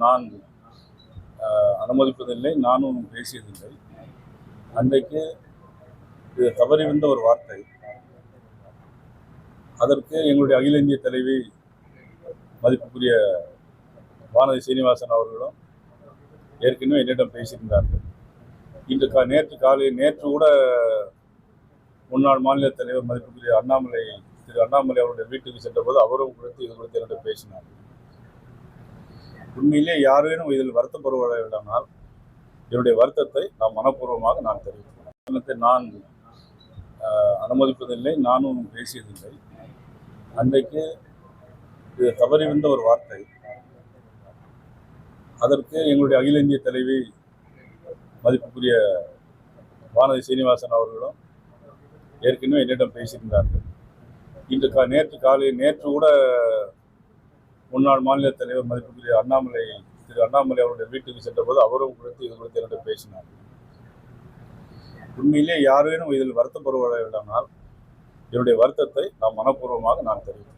நான் அனுமதிப்பதில்லை, நானும் பேசியதில்லை. அன்றைக்கு இது தவறி வந்த ஒரு வார்த்தை. அதற்கு எங்களுடைய அகில இந்திய தலைவி மதிப்புக்குரிய வானதி சீனிவாசன் அவர்களும் ஏற்கனவே என்னிடம் பேசியிருந்தார்கள். நேற்று கூட முன்னாள் மாநில தலைவர் மதிப்புக்குரிய திரு அண்ணாமலை அவருடைய வீட்டுக்கு சென்றபோது அவரும் குறித்து இது குறித்து என்னிடம் பேசினார். உண்மையிலே யாரேனும் இதில் வருத்தப்படுவதானால் என்னுடைய வருத்தத்தை மனப்பூர்வமாக நான் தெரிவிக்கிறேன். நான் அனுமதிப்பதில்லை, நானும் பேசியதில்லை. அன்றைக்கு இது தவறி வந்த ஒரு வார்த்தை. அதற்கு எங்களுடைய அகில இந்திய தலைவி மதிப்புக்குரிய வானதி சீனிவாசன் அவர்களும் ஏற்கனவே என்னிடம் பேசியிருந்தார்கள். நேற்று கூட முன்னாள் மாநில தலைவர் மதிப்புக்குரிய திரு அண்ணாமலை அவருடைய வீட்டுக்கு சென்றபோது அவரும் குறித்து இது குறித்து என்னிடம் பேசினார். உண்மையிலே யாரேனும் இதில் வருத்தப்படுவதானால் என்னுடைய வருத்தத்தை மனப்பூர்வமாக நான் தெரிவிக்கிறேன்.